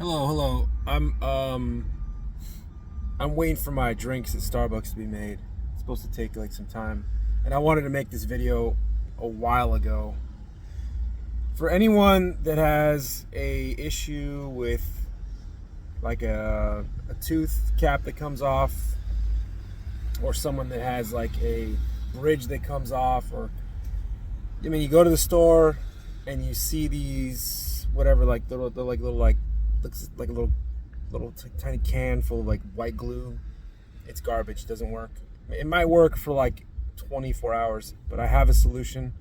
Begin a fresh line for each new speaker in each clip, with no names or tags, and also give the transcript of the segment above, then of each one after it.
Hello. I'm waiting for my drinks at Starbucks to be made. It's supposed to take like some time. And I wanted to make this video a while ago. For anyone that has a issue with like a tooth cap that comes off, or someone that has like a bridge that comes off, or I mean, you go to the store and you see these whatever, like little looks like a little tiny can full of like white glue. It's garbage. It doesn't work. It might work for like 24 hours, but I have a solution.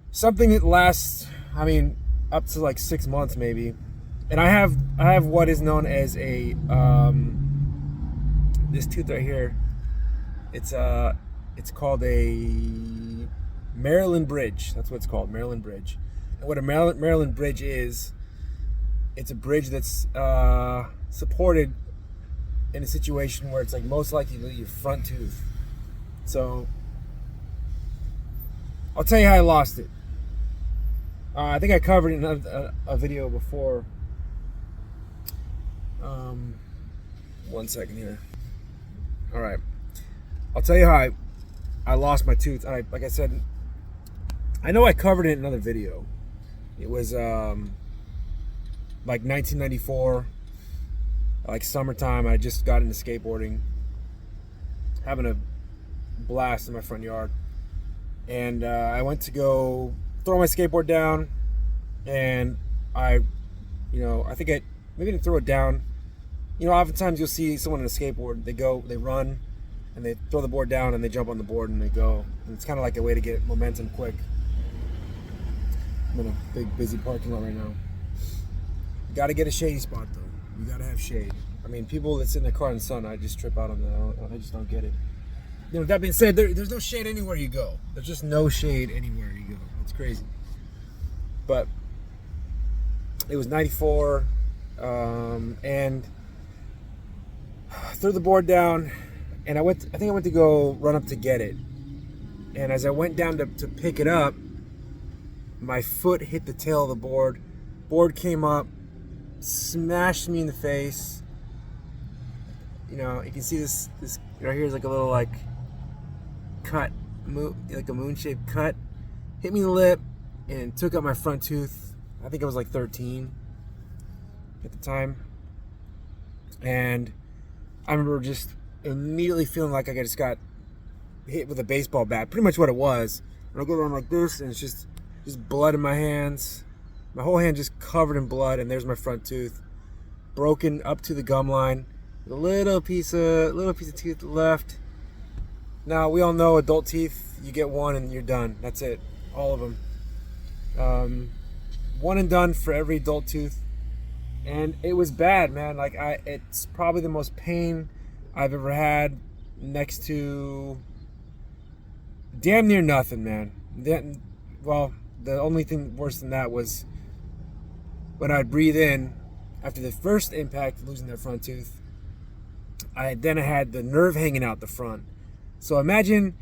Something that lasts, I mean, up to like 6 months maybe. And I have what is known as a this tooth right here. It's called a Maryland bridge. That's what it's called, Maryland bridge. And what a Maryland bridge is, it's a bridge that's supported in a situation where it's like most likely your front tooth. So I'll tell you how I lost it. I think I covered it in a video before. 1 second here. All right, I'll tell you how I lost my tooth. Like I said, I know I covered it in another video. It was like 1994, like summertime. I just got into skateboarding, having a blast in my front yard, and I went to go throw my skateboard down, and I think I maybe didn't throw it down. Oftentimes you'll see someone on a skateboard, they run, and they throw the board down, and they jump on the board, and they go. And it's kind of like a way to get momentum quick. I'm in a big, busy parking lot right now. You got to get a shady spot, though. You got to have shade. I mean, people that sit in their car in the sun, I just trip out on that. I just don't get it. That being said, there's no shade anywhere you go. There's just no shade anywhere you go. It's crazy. But it was 94, and I threw the board down, and I think I went to go run up to get it. And as I went down to pick it up, my foot hit the tail of the board. Board came up, smashed me in the face. You can see this right here is like a little like cut, like a moon-shaped cut. Hit me in the lip and took out my front tooth. I think I was like 13 at the time. And I remember just immediately feeling like I just got hit with a baseball bat. Pretty much what it was. And I go around like this, and it's just blood in my hands. My whole hand just covered in blood, and there's my front tooth, broken up to the gum line, with a little piece of tooth left. Now we all know adult teeth, you get one and you're done. That's it, all of them. One and done for every adult tooth, and it was bad, man. It's probably the most pain I've ever had, next to damn near nothing, man. The only thing worse than that was when I'd breathe in after the first impact of losing that front tooth. I had the nerve hanging out the front. So imagine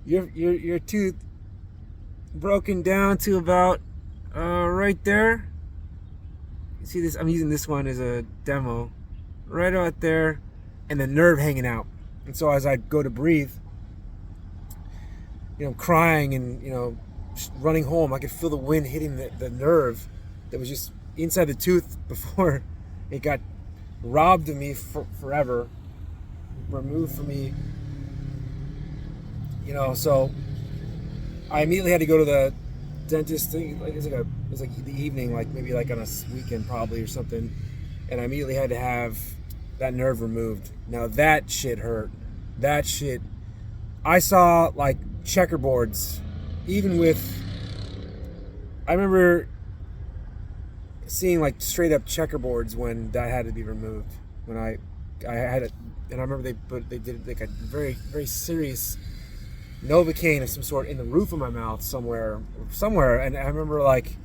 your tooth broken down to about right there. You see this? I'm using this one as a demo. Right out there, and the nerve hanging out. And so as I go to breathe, crying and running home, I could feel the wind hitting the nerve that was just inside the tooth before it got robbed of me forever, removed from me. So I immediately had to go to the dentist. It was like the evening, like maybe like on a weekend probably or something, and I immediately had to have that nerve removed. Now that shit hurt. That shit, I saw like checkerboards. Even with, I remember seeing like straight up checkerboards when that had to be removed. When I had it, and I remember they did like a very, very serious Novocaine of some sort in the roof of my mouth somewhere, and I remember like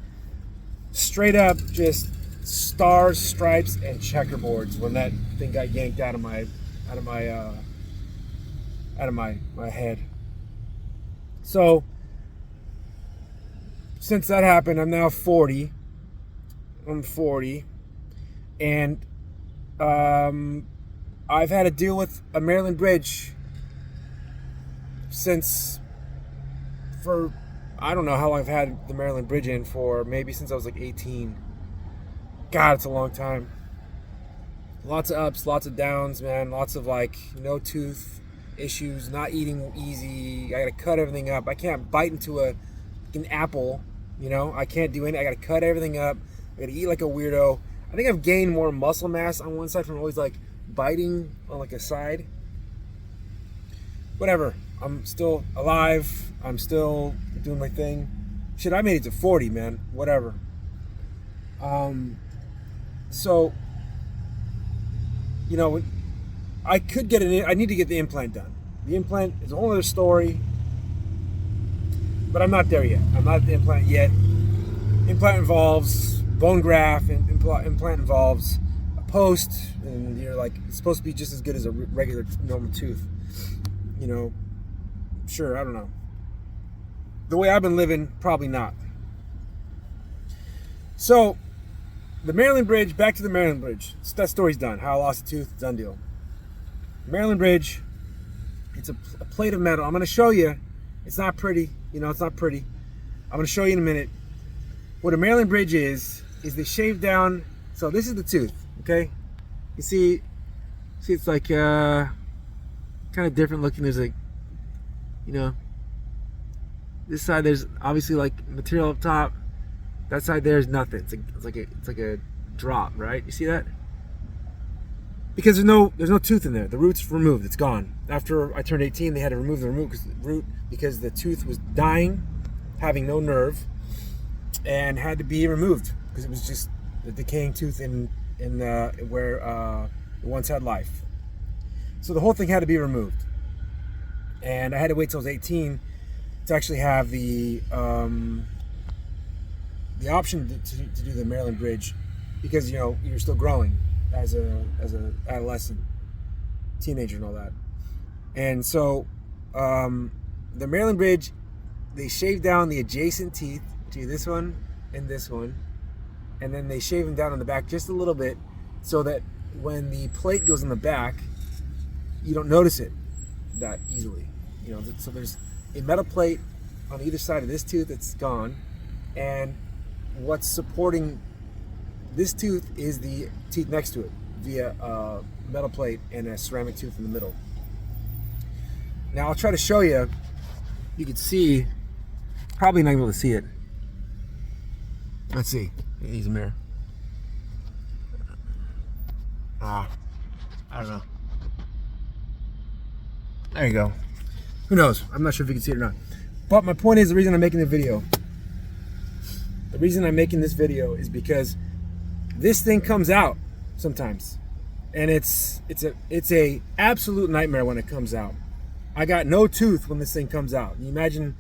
straight up just stars, stripes, and checkerboards when that thing got yanked out of my head. So since that happened, I'm now 40. I'm 40. And I've had to deal with a Maryland bridge for I don't know how long I've had the Maryland bridge in for, maybe since I was like 18. God, it's a long time. Lots of ups, lots of downs, man. Lots of like no tooth issues, not eating easy. I gotta cut everything up. I can't bite into an apple, you know. I can't do anything. I gotta cut everything up. I gotta eat like a weirdo. I think I've gained more muscle mass on one side from always like biting on like a side. Whatever. I'm still alive. I'm still doing my thing. Shit, I made it to 40, man. Whatever. So, you know, I could get I need to get the implant done. The implant is a whole other story, but I'm not there yet. I'm not at the implant yet. Implant involves bone graft, and implant involves a post, and you're like, it's supposed to be just as good as a regular normal tooth. You know, sure, I don't know. The way I've been living, probably not. So, the Maryland Bridge, back to the Maryland Bridge. That story's done. How I lost a tooth, done deal. Maryland Bridge, it's a plate of metal. I'm going to show you. It's not pretty. You know, it's not pretty. I'm going to show you in a minute. What a Maryland Bridge is they shave down. So this is the tooth, okay? You see it's like kind of different looking. There's like, you know, this side there's obviously like material up top. That side there is nothing. It's like a drop, right? You see that? Because there's no tooth in there. The root's removed. It's gone. After I turned 18, they had to remove the root because the tooth was dying, having no nerve, and had to be removed because it was just a decaying tooth in where it once had life. So the whole thing had to be removed, and I had to wait till I was 18 to actually have the option to do the Maryland Bridge, because you know you're still growing as a adolescent, teenager, and all that. And so the Maryland Bridge, they shave down the adjacent teeth to this one and this one, and then they shave them down on the back just a little bit, so that when the plate goes in the back, you don't notice it that easily. You know, so there's a metal plate on either side of this tooth that's gone, and what's supporting this tooth is the teeth next to it via a metal plate and a ceramic tooth in the middle. Now I'll try to show you. You can see, probably not able to see it. Let's see. Use a mirror. I don't know. There you go. Who knows? I'm not sure if you can see it or not. But my point is, the reason I'm making the video. The reason I'm making this video is because this thing comes out sometimes, and it's a absolute nightmare when it comes out. I got no tooth when this thing comes out. You imagine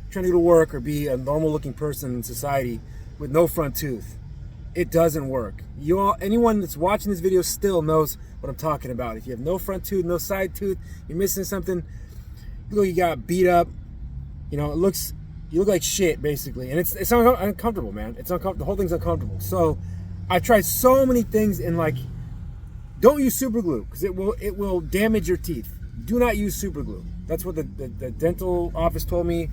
trying to go to work or be a normal looking person in society with no front tooth. It doesn't work. Anyone that's watching this video still knows what I'm talking about. If you have no front tooth, no side tooth, you're missing something, you got beat up, you know, you look like shit basically, and it's uncomfortable, man. It's uncomfortable. The whole thing's uncomfortable. So I tried so many things, and like, don't use super glue because it will damage your teeth. Do not use super glue. That's what the dental office told me.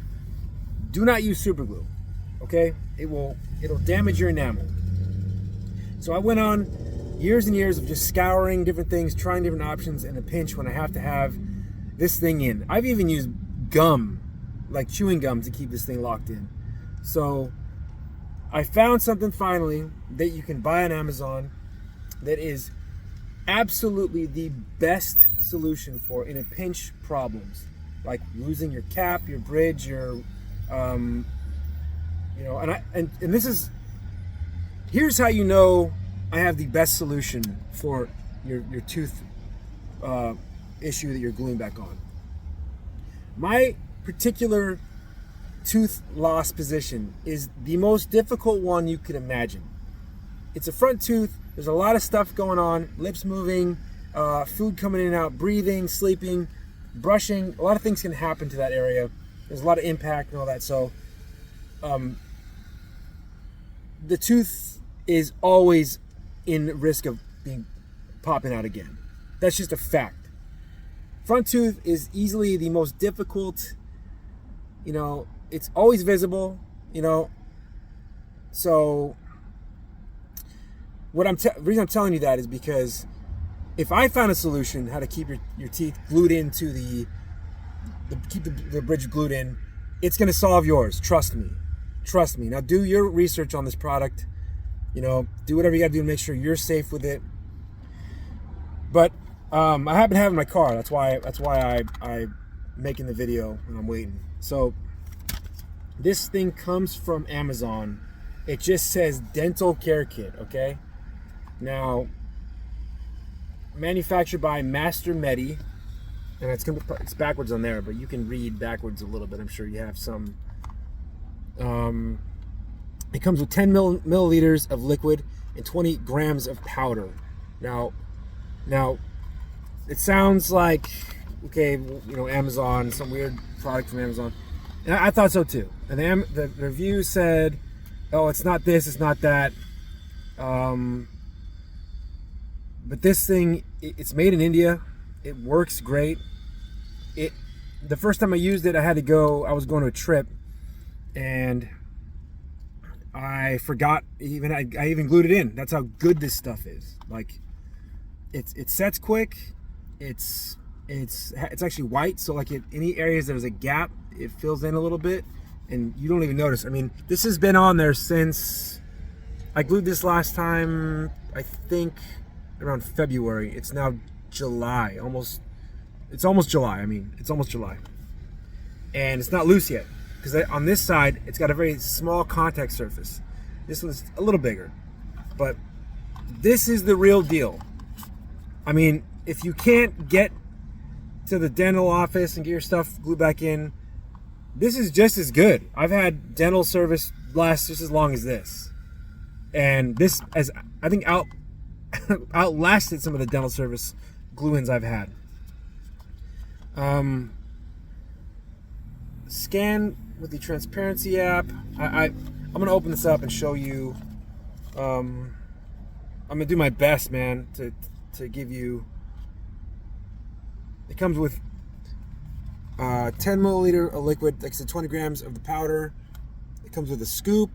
Do not use super glue. Okay? It'll damage your enamel. So I went on years and years of just scouring different things, trying different options in a pinch when I have to have this thing in. I've even used gum, like chewing gum, to keep this thing locked in. So I found something finally that you can buy on Amazon that is absolutely the best solution for in a pinch problems, like losing your cap, your bridge, your you know, and this is, here's how you know I have the best solution for your tooth issue that you're gluing back on. My particular tooth loss position is the most difficult one you could imagine. It's a front tooth. There's a lot of stuff going on, lips moving, food coming in and out, breathing, sleeping, brushing. A lot of things can happen to that area. There's a lot of impact and all that. So the tooth is always in risk of being popping out again. That's just a fact. Front tooth is easily the most difficult, you know, it's always visible, you know. So the reason I'm telling you that is because if I found a solution how to keep your teeth glued into keep the bridge glued in, it's going to solve yours. Trust me. Now do your research on this product. You know, do whatever you got to do to make sure you're safe with it. But I happen to have it in my car. That's why I'm making the video and I'm waiting. So this thing comes from Amazon. It just says dental care kit, okay? Now, manufactured by mastermedi, and it's backwards on there, but you can read backwards a little bit. I'm sure you have some. It comes with 10 milliliters of liquid and 20 grams of powder. Now, it sounds like, okay, you know, Amazon, some weird product from Amazon. And I thought so too. And the review said, oh, it's not this, it's not that. But this thing, it's made in India. It works great. The first time I used it, I was going to a trip, and I forgot I even glued it in. That's how good this stuff is. Like, it sets quick. It's actually white, so like any areas there's a gap, it fills in a little bit, and you don't even notice. I mean, this has been on there since I glued this last time, I think around February. It's now July, it's almost July. And it's not loose yet, because on this side it's got a very small contact surface. This one's a little bigger, but this is the real deal. I mean, if you can't get to the dental office and get your stuff glued back in, this is just as good. I've had dental service last just as long as this, and this, as I think, outlasted some of the dental service glue-ins I've had. Scan with the transparency app. I'm gonna open this up and show you. I'm gonna do my best, man, to give you. It comes with 10 milliliter of liquid, like I said, 20 grams of the powder. It comes with a scoop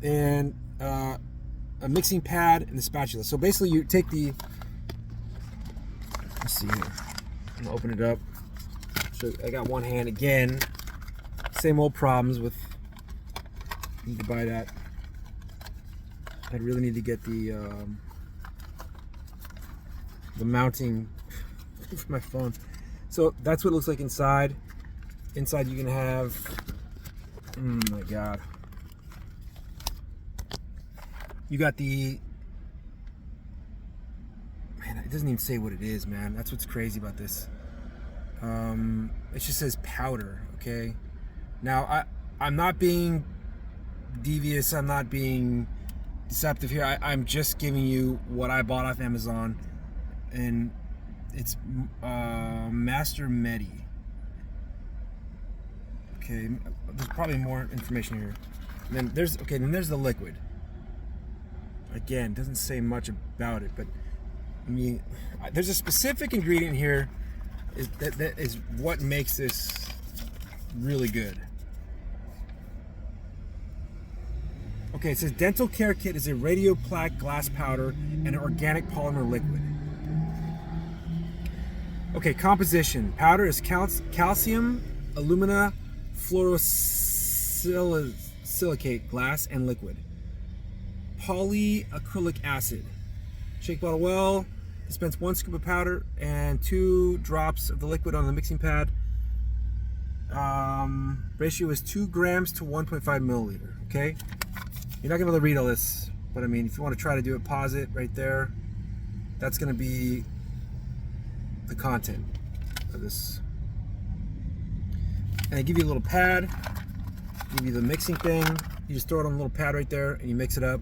and a mixing pad and a spatula. So basically, you take the. Let's see here. I'm gonna open it up. So I got one hand again. Same old problems with. Need to buy that. I really need to get the mounting for my phone. So that's what it looks like inside. Inside you can have. Oh my god. You got the. Man, it doesn't even say what it is, man. That's what's crazy about this. It just says powder, okay? Now, I'm not being devious. I'm not being deceptive here. I'm just giving you what I bought off Amazon. And it's mastermedi. Okay, there's probably more information here. And then there's the liquid. Again, doesn't say much about it, but I mean, there's a specific ingredient here that is what makes this really good. Okay, it says dental care kit is a radio plaque glass powder and an organic polymer liquid. Okay, composition. Powder is calcium, alumina, fluorosilicate glass and liquid. Polyacrylic acid. Shake bottle well. Dispense 1 scoop of powder and 2 drops of the liquid on the mixing pad. Ratio is 2 grams to 1.5 milliliter. Okay, you're not gonna be able to read all this, but I mean, if you want to try to do it, pause it right there. That's gonna be the content of this. And I give you a little pad. Give you the mixing thing. You just throw it on a little pad right there, and you mix it up.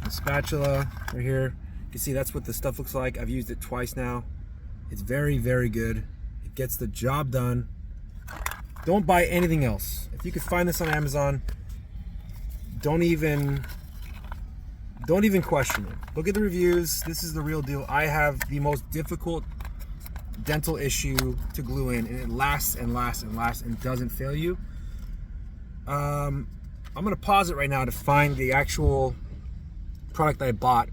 The spatula right here. You can see that's what the stuff looks like. I've used it twice now. It's very, very good. It gets the job done. Don't buy anything else. If you could find this on Amazon, don't even Don't even question it. Look at the reviews. This is the real deal. I have the most difficult dental issue to glue in, and it lasts and lasts and lasts and doesn't fail you. I'm gonna pause it right now to find the actual product I bought,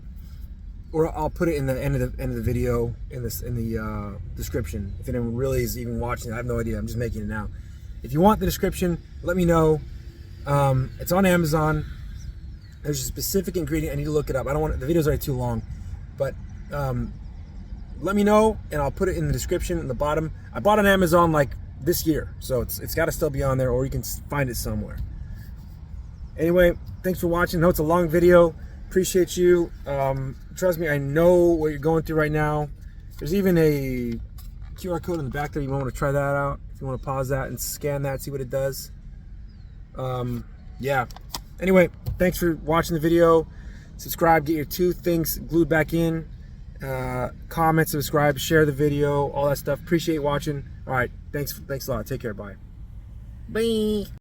or I'll put it in the end of the video in the description. If anyone really is even watching, I have no idea. I'm just making it now. If you want the description, let me know. It's on Amazon. There's a specific ingredient. I need to look it up. I don't want the video's already too long, but let me know, and I'll put it in the description in the bottom. I bought on Amazon like this year, so it's got to still be on there, or you can find it somewhere. Anyway, thanks for watching. I know it's a long video. Appreciate you. Trust me, I know what you're going through right now. There's even a QR code in the back there. You might want to try that out. If you want to pause that and scan that, see what it does. Yeah. Anyway, thanks for watching the video. Subscribe, get your tooth things glued back in. Comment, subscribe, share the video, all that stuff. Appreciate watching. All right, thanks a lot. Take care. Bye. Bye.